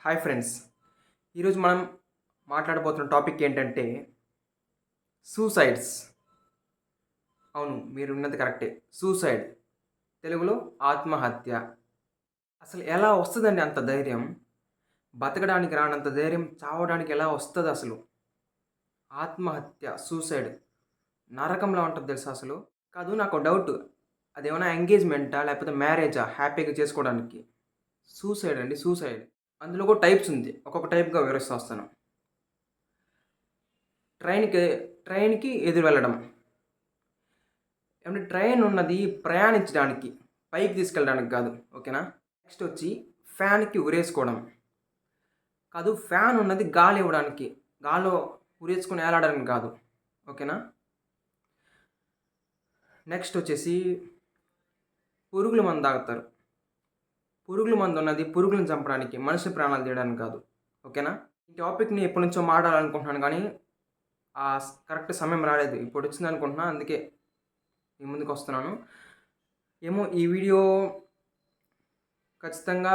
Hi friends. ఈరోజు మనం మాట్లాడబోతున్న topic ఏంటంటే సూసైడ్స్. అవును, మీరు విన్నది కరెక్టే. సూసైడ్. తెలుగులో ఆత్మహత్య. అసలు ఎలా వస్తదండి అంత ధైర్యం? బతకడానికి రానంత ధైర్యం చావడానికి ఎలా వస్తదసలు? ఆత్మహత్య, సూసైడ్ నరకంలా ఉంటది తెలుసా అసలు? కాదు, నాకో డౌట్. అదేమన్నా ఎంగేజ్‌మెంటా? లేకపోతే మ్యారేజా హ్యాపీగా చేసుకోవడానికి? సూసైడ్ అండి, సూసైడ్. అందులో కూడా టైప్స్ ఉంది. ఒక్కొక్క టైప్‌గా వివరిస్తా వస్తాను. ట్రైన్‌కి ట్రైన్‌కి ఎదురు వెళ్ళడం. ఏమంటే ట్రైన్ ఉన్నది ప్రయాణించడానికి, పైకి తీసుకెళ్ళడానికి కాదు. ఓకేనా? నెక్స్ట్ వచ్చి ఫ్యాన్‌కి ఉరేసుకోవడం. కాదు, ఫ్యాన్ ఉన్నది గాలి ఇవ్వడానికి. గాల్లో ఉరేసుకొని ఏలాడడానికి కాదు. ఓకేనా? నెక్స్ట్ వచ్చేసి పురుగుల మందు తాగుతారు. పురుగుల మందు ఉన్నది పురుగులను చంపడానికి, మనిషి ప్రాణాలు తీయడానికి కాదు. ఓకేనా? ఈ టాపిక్‌ని ఎప్పటినుంచో మాట్లాడాలనుకుంటున్నాను గానీ, కరెక్ట్ సమయం రాలేదు. ఇప్పుడొచ్చిందనుకుంటున్నా. అందుకే మీ ముందుకొస్తున్నాను. ఏమో ఈ వీడియో ఖచ్చితంగా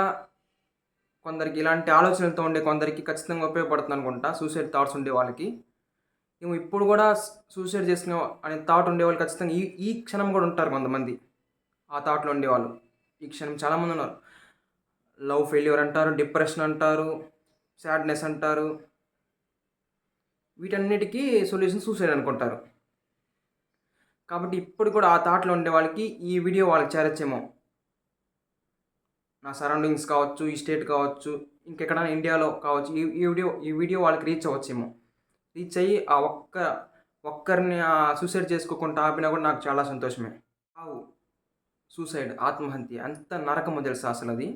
కొందరికి, ఇలాంటి ఆలోచనలతో ఉండే కొందరికి ఖచ్చితంగా ఉపయోగపడుతుందనుకుంటా. సూసైడ్ థాట్స్ ఉండే వాళ్ళకి. ఏమో ఇప్పుడు గూడా సూసైడ్ చేసుకునే అనే థాట్ ఉండేవాళ్ళు ఖచ్చితంగా ఈ ఈ క్షణం గూడా ఉంటారు కొంతమంది. ఆ థాట్‌లో ఉండేవాళ్ళు. ఈ క్షణం చాలామందున్నారు. లవ్ ఫెయిల్యూర్ అంటారు, డిప్రెషన్ అంటారు, సాడ్‌నెస్ అంటారు. వీటన్నిటికి సొల్యూషన్ సూసైడ్ అనుకుంటారు. కాబట్టి ఇప్పుడు కూడా ఆ థాట్‌లో ఉండే వాళ్ళకి ఈ వీడియో వాళ్ళకి చేరొచ్చేమో. నా సరౌండింగ్స్ కావచ్చు, ఈ స్టేట్ కావచ్చు, ఇంకెక్కడైనా ఇండియాలో కావచ్చు. ఈ వీడియో వాళ్ళకి రీచ్ అవ్వచ్చేమో. రీచ్ అయ్యి ఆ ఒక్కరిని సూసైడ్ చేసుకోకుండా ఆపినా కూడా నాకు చాలా సంతోషమే. చావు, సూసైడ్, ఆత్మహత్య ఎంత నరకమో తెలుసా అసలది.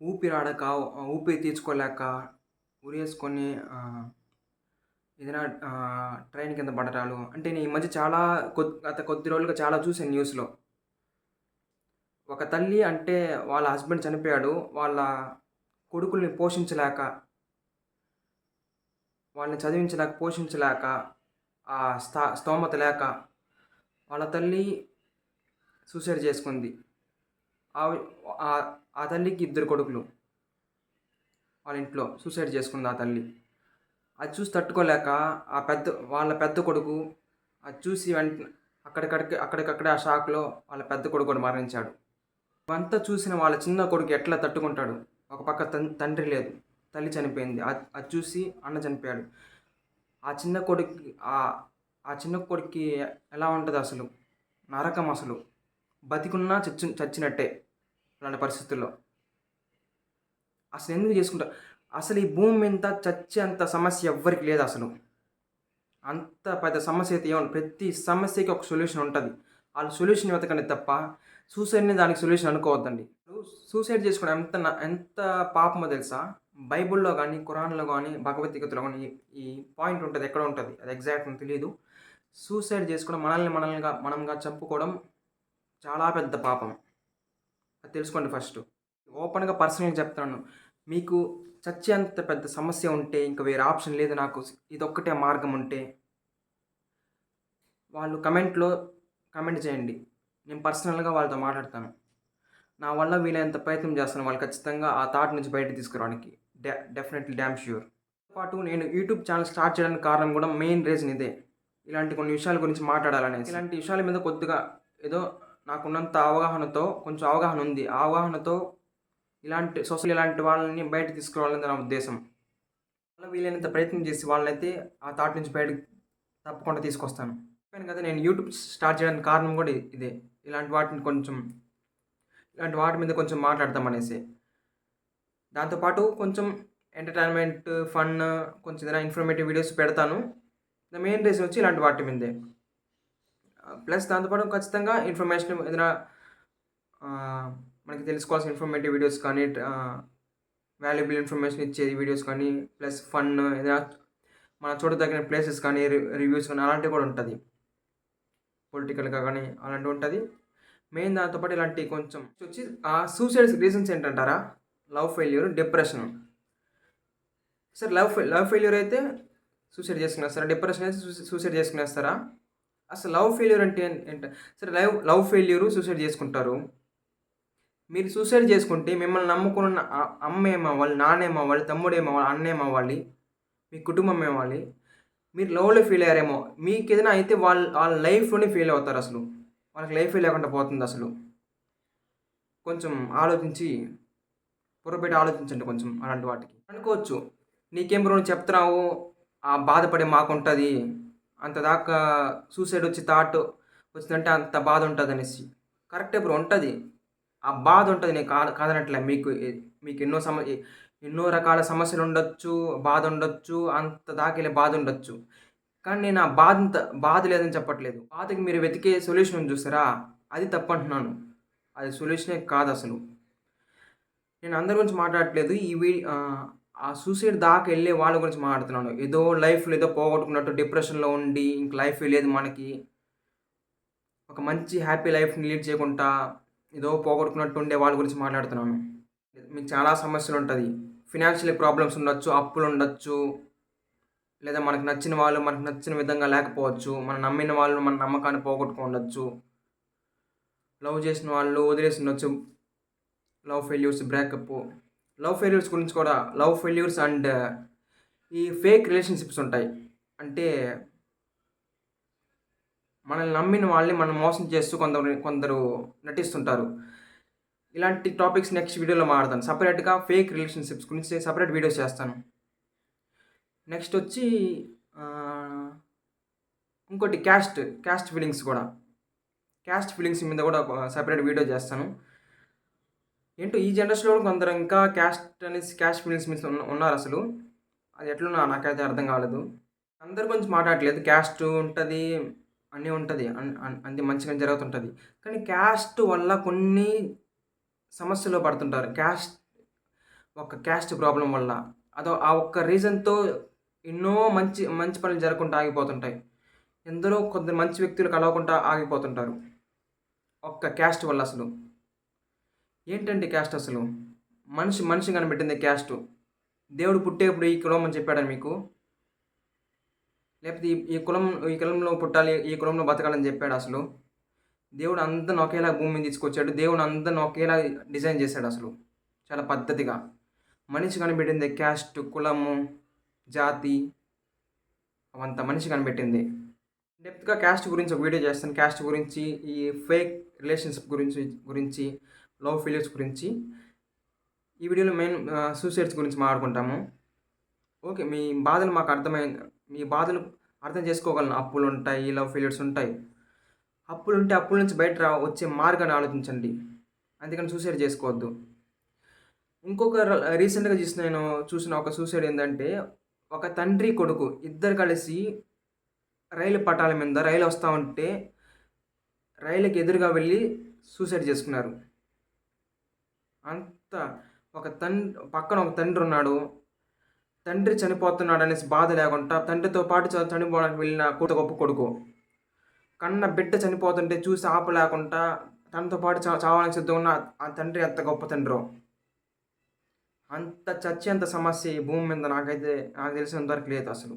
ఊపిరాడక, ఊపిరి తీర్చుకోలేక ఉరేసుకొని ఏదైనా ట్రైన్ కింద పడటాలు. అంటే నేను ఈ మధ్య చాలా గత కొద్ది రోజులుగా చాలా చూసాను న్యూస్‌లో. ఒక తల్లి అంటే వాళ్ళ హస్బెండ్ చనిపోయాడు. వాళ్ళ కొడుకుల్ని పోషించలేక, వాళ్ళని చదివించలేక, పోషించలేక, స్తోమత లేక వాళ్ళ తల్లి సూసైడ్ చేసుకుంది. ఆవి ఆహ్, ఆ తల్లికి ఇద్దరు కొడుకులు. వాళ్ళ ఇంట్లో సూసైడ్ చేసుకుంది ఆ తల్లి. అది చూసి తట్టుకోలేక వాళ్ళ పెద్ద కొడుకు అది చూసి అక్కడికక్కడే ఆ షాక్‌లో వాళ్ళ పెద్ద కొడుకు కూడా మరణించాడు. ఇవంతా చూసిన వాళ్ళ చిన్న కొడుకు ఎట్లా తట్టుకుంటాడు? ఒక పక్క తండ్రి లేదు. తల్లి చనిపోయింది. అది చూసి అన్న చనిపోయాడు. ఆ చిన్న కొడుక్కి ఆ చిన్న కొడుక్కి ఎలా ఉంటదసలు? నరకం అసలు. బతికున్నా చచ్చినట్టే అలాంటి పరిస్థితుల్లో. అసలెందుకు చేసుకుంటారు? అసలు ఈ భూమి మీద చచ్చేంత సమస్య ఎవ్వరికీ లేదసలు. అంత పెద్ద సమస్య అయితే ప్రతి సమస్యకి ఒక సొల్యూషన్ ఉంటది. ఆళ్ళు సొల్యూషన్ వెతకండి తప్ప, సూసైడ్‌ని దానికి సొల్యూషన్ అనుకోవద్దండి. సూసైడ్ చేసుకోవడం ఎంత పాపమో తెలుసా? బైబిల్‌లో గాని, ఖురాన్‌లో గాని, భగవద్గీతలో గాని ఈ పాయింట్ ఉంటది. ఎక్కడో ఉంటది. అది ఎగ్జాక్ట్ నాకు తెలీదు. సూసైడ్ చేసుకోవడం, మనంగా చంపుకోవడం చాలా పెద్ద పాపం. అది తెలుసుకోండి ఫస్టు. ఓపెన్‌గా పర్సనల్‌గా చెప్తున్నాను. మీకు చచ్చేంత పెద్ద సమస్య ఉంటే, ఇంక వేరే ఆప్షన్ లేదు నాకు, ఇదొక్కటే మార్గం ఉంటే, వాళ్ళు కామెంట్ చేయండి. నేను పర్సనల్‌గా వాళ్ళతో మాట్లాడతాను. నా వల్ల వీలైనంత ప్రయత్నం చేస్తాను. వాళ్ళు ఖచ్చితంగా ఆ థాట్ నుంచి బయటకి తీసుకురావడానికి. Definitely dam sure. పాటు నేను యూట్యూబ్ ఛానెల్ స్టార్ట్ చేయడానికి కారణం కూడా మెయిన్ రీజన్ ఇదే. ఇలాంటి కొన్ని విషయాల గురించి మాట్లాడాలనేసి. ఇలాంటి విషయాల మీద కొద్దిగా ఏదో నాకున్నంత అవగాహనతో, కొంచెం అవగాహన ఉంది. ఆ అవగాహనతో ఇలాంటి వాళ్ళని బయటకి తీసుకురావాలని నా ఉద్దేశం. వల్ల వీలైనంత ప్రయత్నం చేసి వాళ్ళనైతే ఆ థాట్ నుంచి బయటకి తప్పకుండా తీసుకొస్తాను. చెప్పాను కదా! నేను యూట్యూబ్ స్టార్ట్ చేయడానికి కారణం కూడా ఇదే. ఇలాంటి వాటి మీద కొంచెం మాట్లాడదామనేసి. దాంతో పాటు కొంచెం ఎంటర్‌టైన్‌మెంట్, ఫన్, కొంచెం ఏదైనా ఇన్ఫర్మేటివ్ వీడియోస్ పెడతాను. ద మెయిన్ రీజన్ వచ్చి ఇలాంటి వాటి మీదే. ప్లస్ దాంతో పాటు ఖచ్చితంగా ఇన్ఫర్మేషన్ ఏదైనా ఆహ్, మనకి తెలుసుకోవాల్సిన ఇన్ఫర్మేటివ్ వీడియోస్ కానీ, వాల్యుబుల్ ఇన్ఫర్మేషన్ ఇచ్చే వీడియోస్ కానీ, ప్లస్ ఫన్, ఏదైనా మనం చూడదగిన ప్లేసెస్ కానీ, రివ్యూస్ కానీ అలాంటివి కూడా ఉంటది. పొలిటికల్‌గా గానీ అలాంటివి ఉంటది. మెయిన్ దాంతో పాటు ఇలాంటి కొంచెం వచ్చి సూసైడ్ రీజన్స్ ఏంటంటారా? Love failure, depression. సరే, లవ్ ఫెయిల్యూర్ అయితే సూసైడ్ చేసుకునేస్తారా? డిప్రెషన్ అయితే సూసైడ్ చేసుకునేస్తారా? అసలు లవ్ ఫెయిల్యూర్ అంటే సరే, లవ్ ఫెయిల్యూర్, సూసైడ్ చేసుకుంటారు. మీరు సూసైడ్ చేసుకుంటే మిమ్మల్ని నమ్ముకున్న అమ్మ ఏమవ్వాలి, నాన్న ఏమవ్వాలి, తమ్ముడు ఏమవ్వాలి, అన్న ఏమవ్వాలి, మీ కుటుంబం ఏమవ్వాలి? మీరు లవ్‌లో ఫెయిల్ అయ్యారేమో, మీకేదైనా అయితే వాళ్ళ లైఫ్‌లోనే ఫెయిల్ అవుతారసలు. వాళ్ళకి లైఫే లేకుండా పోతుందసలు. కొంచెం ఆలోచించి బుర్రపెట్టి ఆలోచించండి కొంచెం అలాంటి వాటికి. అనుకోవచ్చు, "నీకేం బ్రో నువ్వు చెప్తున్నావు, ఆ బాధపడే మాకుంటది. అంత దాకా సూసైడ్ వచ్చి థాట్ వచ్చిందంటే అంత బాధ ఉంటదనేసి." కరెక్టే బ్రో ఉంటది. ఆ బాధ ఉంటది. నేను కాదనట్లే. మీకు ఎన్నో రకాల సమస్యలుండొచ్చు, బాధుండొచ్చు, అంత దాకెళ్ళే బాధుండొచ్చు. కానీ నేను ఆ బాధ లేదని చెప్పట్లేదు. బాధకి మీరు వెతికే సొల్యూషన్ ఉంది చూసారా? అది తప్పంటున్నాను. అది సొల్యూషనే కాదసలు. నేను అందరి గురించి మాట్లాడట్లేదు. ఆ సూసైడ్ దాకా ఎళ్ళే వాళ్ళ గురించి మాట్లాడుతున్నాను. ఏదో లైఫ్‌లో ఏదో పోగొట్టుకున్నట్టు డిప్రెషన్‌లో ఉండి ఇంక లైఫే లేదు మనకి. ఒక మంచి హ్యాపీ లైఫ్‌ని లీడ్ చేయకుండా ఏదో పోగొట్టుకున్నట్టు ఉండే వాళ్ళ గురించి మాట్లాడుతున్నాను. మీకు చాలా సమస్యలుంటది. ఫినాన్షియల్ ప్రాబ్లమ్స్ ఉండొచ్చు, అప్పులుండొచ్చు. లేదా మనకు నచ్చిన వాళ్ళు మనకు నచ్చిన విధంగా లేకపోవచ్చు. మనం నమ్మిన వాళ్ళు మన నమ్మకాన్ని పోగొట్టుకొనుండొచ్చు. లవ్ చేసిన వాళ్ళు వదిలేసుండొచ్చు. Love failures, breakup. Love failures గురించి కూడా లవ్ ఫెయిల్యూర్స్ అండ్ ఈ ఫేక్ రిలేషన్‌షిప్స్ ఉంటాయి. అంటే మనల్ని నమ్మిన వాళ్ళని మనం మోసం చేస్తూ కొందరు నటిస్తుంటారు. ఇలాంటి టాపిక్స్ నెక్స్ట్ వీడియోలో మాట్లాడతాను. సెపరేట్‌గా ఫేక్ రిలేషన్‌షిప్స్ గురించి సెపరేట్ వీడియోస్ చేస్తాను. నెక్స్ట్ వచ్చి ఆహ్, ఇంకోటి క్యాస్ట్ ఫీలింగ్స్ కూడా. క్యాస్ట్ ఫీలింగ్స్ మీద కూడా ఒక సెపరేట్ వీడియో చేస్తాను. ఏంటో ఈ జనరేషన్‌లో కూడా కొందరు ఇంకా క్యాస్ట్ ఫీలింగ్స్ మీద ఉన్నారసలు. అది ఎట్లనో నాకైతే అర్థం కాలేదు. అందరి గురించి మాట్లాడట్లేదు. క్యాస్ట్ ఉంటది. అన్నీ ఉంటది. అన్నీ మంచిగానే జరుగుతుంటది. కానీ క్యాస్ట్ వల్ల కొన్ని సమస్యల్లో పడుతుంటారు. క్యాస్ట్ ప్రాబ్లమ్ వల్ల. ఆ ఒక్క రీజన్‌తో ఎన్నో మంచి మంచి పనులు జరగకుండా ఆగిపోతుంటాయి. ఎందరో కొందరు మంచి వ్యక్తులు కలవకుండా ఆగిపోతుంటారు. ఒక్క క్యాస్ట్ వల్ల అసలు. ఏంటండి క్యాస్ట్ అసలు? మనిషి కనిపెట్టిందే క్యాస్టు. దేవుడు పుట్టేప్పుడు ఈ కులం అని చెప్పాడా మీకు? లేకపోతే ఈ కులంలో పుట్టాలి, ఈ కులంలో బతకాలని చెప్పాడా అసలు? దేవుడు అందరిని ఒకేలా భూమి మీద తీసుకొచ్చాడు. దేవుడు అందరిని ఒకేలా డిజైన్ చేశాడసలు. చాలా పద్ధతిగా. మనిషి కనిపెట్టిందే క్యాస్ట్, కులము, జాతి అవంతా మనిషి కనిపెట్టింది. డెప్త్‌గా క్యాస్ట్ గురించి ఒక వీడియో చేస్తాను. క్యాస్ట్ గురించి, ఈ ఫేక్ రిలేషన్‌షిప్ గురించి, లవ్ ఫెయిల్యూర్స్ గురించి. ఈ వీడియోలో సూసైడ్స్ గురించి మాట్లాడుకుంటాము. ఓకే. మీ బాధలు మాకు అర్థమైంది. మీ బాధలు అర్థం చేసుకోగలను. అప్పులుంటాయి, లవ్ ఫెయిల్యూర్స్ ఉంటాయి. అప్పులుంటే అప్పుల నుంచి బయట వచ్చే మార్గాన్ని ఆలోచించండి. అందుకని సూసైడ్ చేసుకోవద్దు. ఇంకొక రీసెంట్‌గా నేను చూసిన ఒక సూసైడ్ ఏందంటే, ఒక తండ్రి, కొడుకు ఇద్దరు కలిసి రైలు పట్టాల మీద రైలు వస్తా ఉంటే, రైలుకి ఎదురుగా వెళ్లి సూసైడ్ చేసుకున్నారు. అంత పక్కన ఒక తండ్రున్నాడు. తండ్రి చనిపోతున్నాడనేసి బాధ లేకుండా తండ్రితో పాటు చనిపోవడానికి వెళ్ళిన గొప్ప కొడుకు. కన్న బిడ్డ చనిపోతుంటే చూసి ఆపలేకుండా తనతో పాటు చావడానికి సిద్ధంగా ఉన్న ఆ తండ్రి ఎంత గొప్ప తండ్రో. అంత చచ్చేంత సమస్య ఈ భూమి మీద నాకు తెలిసినంత వరకు లేదసలు.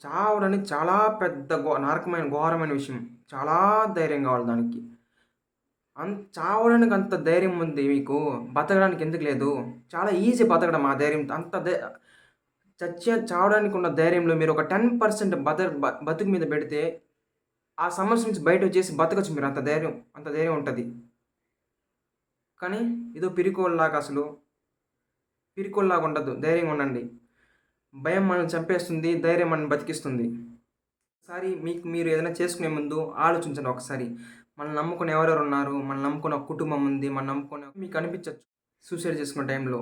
చావడనేది చాలా పెద్ద నరకమైన ఘోరమైన విషయం. చాలా ధైర్యం కావాలి దానికి. చావడానికి అంత ధైర్యం ఉంది మీకు. బతకడానికి ఎందుకు లేదు? చాలా ఈజీ బతకడం ఆ ధైర్యం. చావడానికి ఉన్న ధైర్యంలో మీరు ఒక 10% బతుకు మీద పెడితే, ఆ సమస్య నుంచి బయటొచ్చేసి బతకచ్చు మీరు అంత ధైర్యం ఉంటది. కానీ ఏదో పిరికోల్లాగా ఉండద్దు. ధైర్యంగా ఉండండి. భయం మనల్ని చంపేస్తుంది. ధైర్యం మనల్ని బతికిస్తుంది. ఒకసారి మీకు మీరు ఏదైనా చేసుకునే ముందు ఆలోచించండి ఒకసారి. మనల్ని నమ్ముకొని ఎవరెవరు ఉన్నారు? మనల్ని నమ్ముకున్న ఒక కుటుంబం ఉంది. మనం నమ్ముకున్న మీకు అనిపించొచ్చు సూసైడ్ చేసుకునే టైంలో.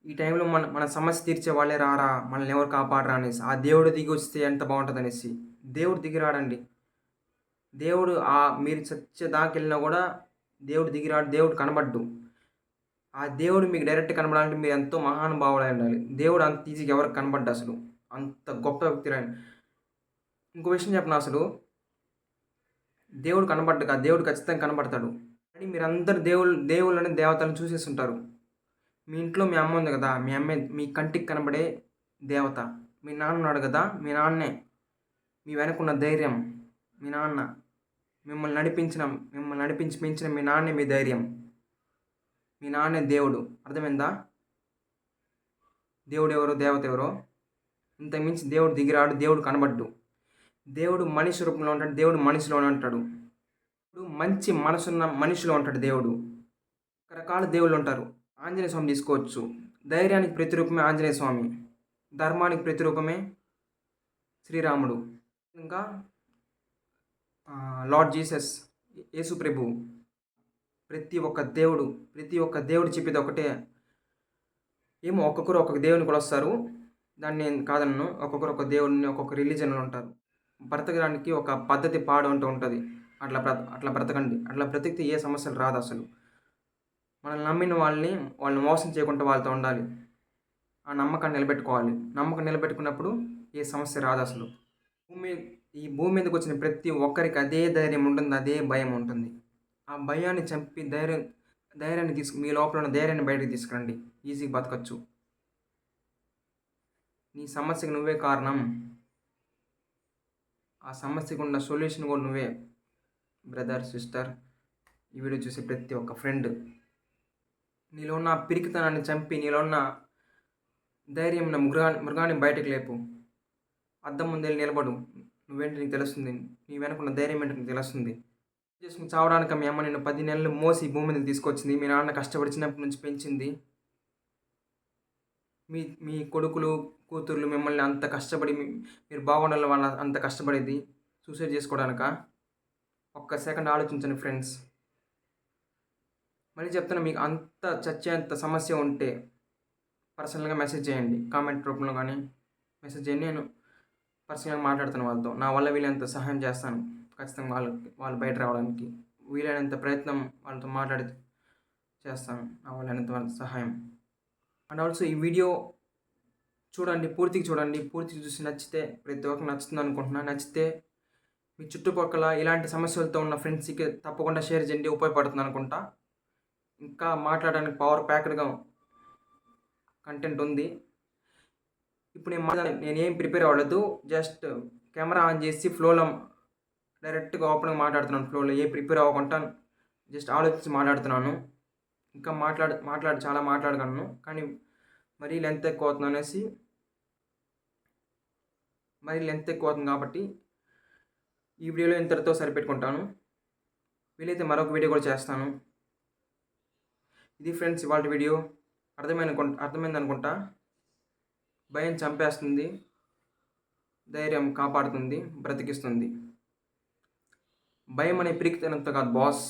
ఈ టైంలో మన సమస్య తీర్చే వాళ్ళే రారా? మనల్ని ఎవరు కాపాడరా అనేసి. ఆ దేవుడు దిగి వస్తే ఎంత బావుంటదనేసి. దేవుడు దిగి రాడండి. దేవుడు మీరు చచ్చేదాకెళ్ళినా గూడా దేవుడు దిగి రాడు. దేవుడు కనబడ్డు. ఆ దేవుడు మీకు డైరెక్ట్ కనపడాలంటే మీరు ఎంతో మహానుభావులై ఉండాలి. దేవుడు అంత ఈజీగా ఎవరికి కనపడ్డసలు. అంత గొప్ప వ్యక్తి. ఇంకో విషయం చెప్పనా అసలు? దేవుడు కనపడ్డు కాదు. దేవుడు ఖచ్చితంగా కనపడతాడు. కానీ మీరందరూ దేవుళ్ళని, దేవతలను చూసేసుంటారు. మీ ఇంట్లో మీ అమ్మ ఉంది గదా! మీ అమ్మే మీ కంటికి కనబడే దేవత. మీ నాన్న ఉన్నాడు గదా! మీ నాన్నే. మీ వెనకున్న ధైర్యం మీ నాన్న. మిమ్మల్ని నడిపించి పెంచిన మీ నాన్నే మీ ధైర్యం. మీ నాన్నే దేవుడు. అర్థమైందా? దేవుడు ఎవరో, దేవత ఎవరో. ఇంతకు మించి దేవుడు దిగిరాడు, దేవుడు కనబడ్డు. దేవుడు మనిషి రూపంలో ఉంటాడు, దేవుడు మనిషిలోనే ఉంటాడు. దేవుడు మంచి మనసున్న మనిషిలో ఉంటాడు దేవుడు. రకరకాల దేవుళ్ళు ఉంటారు. ఆంజనేయ స్వామి తీసుకోవచ్చు. ధైర్యానికి ప్రతిరూపమే ఆంజనేయ స్వామి. ధర్మానికి ప్రతిరూపమే శ్రీరాముడు. ఇంకా లార్డ్ జీసస్, యేసు ప్రభు. ప్రతి ఒక్క దేవుడు చెప్పేది ఒకటే. ఏమో ఒక్కొక్కరు ఒక్కొక్క దేవుని కొలుస్తారు, దాన్ని నేను కాదన్ను. ఒక్కొక్కరు ఒక్కొక్క దేవుడిని, ఒక్కొక్క రిలీజన్లో ఉంటారు. బ్రతకడానికి ఒక పద్ధతి పాడు అంటూ ఉంటుంది. అట్లా బ్రతకండి. అట్లా బ్రతికితే ఏ సమస్యలు రాదు అసలు. మనల్ని నమ్మిన వాళ్ళని మోసం చేయకుండా వాళ్ళతో ఉండాలి. ఆ నమ్మకాన్ని నిలబెట్టుకోవాలి. నమ్మకం నిలబెట్టుకున్నప్పుడు ఏ సమస్య రాదు అసలు. ఈ భూమి మీదకి వచ్చిన ప్రతి ఒక్కరికి అదే ధైర్యం ఉంటుంది, అదే భయం ఉంటుంది. ఆ భయాన్ని చంపి ధైర్యాన్ని మీ లోపల ఉన్న ధైర్యాన్ని బయటకు తీసుకురండి. ఈజీగా బతకచ్చు. నీ సమస్యకు నువ్వే కారణం. ఆ సమస్యకు ఉన్న సొల్యూషన్ కూడా నువ్వే. బ్రదర్, సిస్టర్, ఈ వీడియో చూసే ప్రతి ఒక్క ఫ్రెండ్, నీలో ఉన్న పిరికితనాన్ని చంపి నీలో ఉన్న ధైర్యం ఉన్న మృగాన్ని బయటకు లేపు. అద్దం ముందే నిలబడు. నువ్వేంటి నీకు తెలుస్తుంది. నీ వెనకున్న ధైర్యం ఏంటి నీకు తెలుస్తుంది. చేసుకుని చావడానికి మీ అమ్మ నిన్ను 10 నెలలు మోసి భూమి మీదకి తీసుకొచ్చింది. మీ నాన్న కష్టపడి చిన్నప్పటి నుంచి పెంచింది. మీ కొడుకులు, కూతుర్లు మిమ్మల్ని అంత కష్టపడి మీరు బాగుండాలి వాళ్ళ అంత కష్టపడేది సూసైడ్ చేసుకోవడానిక? ఒక్క సెకండ్ ఆలోచించండి ఫ్రెండ్స్. మళ్ళీ చెప్తున్నా, మీకు అంత చచ్చేంత సమస్య ఉంటే పర్సనల్గా మెసేజ్ చేయండి. కామెంట్ రూపంలో కానీ మెసేజ్ చేయండి. నేను పర్సనల్గా మాట్లాడుతాను వాళ్ళతో. నా వల్ల వీలైనంత సహాయం చేస్తాను. ఖచ్చితంగా వాళ్ళు బయట రావడానికి వీలైనంత ప్రయత్నం వాళ్ళతో మాట్లాడి చేస్తాను. నా వల్ల సహాయం. అండ్ ఆల్సో ఈ వీడియో చూడండి, పూర్తిగా చూడండి. పూర్తిగా చూసి నచ్చితే, ప్రతి ఒక్కరికి నచ్చుతుంది అనుకుంటున్నా. నచ్చితే మీ చుట్టుపక్కల ఇలాంటి సమస్యలతో ఉన్న ఫ్రెండ్స్కి తప్పకుండా షేర్ చేయండి. ఉపయోగపడుతుంది అనుకుంటా. ఇంకా మాట్లాడడానికి పవర్ ప్యాక్డ్గా కంటెంట్ ఉంది. ఇప్పుడు నేనేం ప్రిపేర్ అవ్వలేదు. జస్ట్ కెమెరా ఆన్ చేసి ఫ్లోలో డైరెక్ట్గా ఓపెన్గా మాట్లాడుతున్నాను. ఫ్లోలో ఏ ప్రిపేర్ అవ్వకుండా జస్ట్ ఆలోచించి మాట్లాడుతున్నాను. ఇంకా చాలా మాట్లాడగలను, కానీ మరీ లెంత్ ఎక్కువ అవుతుంది కాబట్టి ఈ వీడియోలో ఇంతటితో సరిపెట్టుకుంటాను. వీలైతే మరొక వీడియో కూడా చేస్తాను. ఇది ఫ్రెండ్స్ ఇవాళ వీడియో. అర్థమైంది అనుకుంటా. భయం చంపేస్తుంది, ధైర్యం కాపాడుతుంది, బ్రతికిస్తుంది. భయం అనే పిరికితనంతో కాదు బాస్.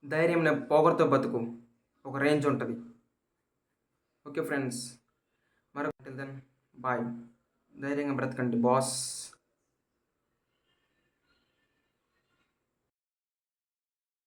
ధైర్యం అనే పొగరుతో బతుకు. ఒక రేంజ్ ఉంటుంది. ఓకే ఫ్రెండ్స్, మరొక దెన్ బాయ్. ధైర్యంగా బ్రతకండి బాస్.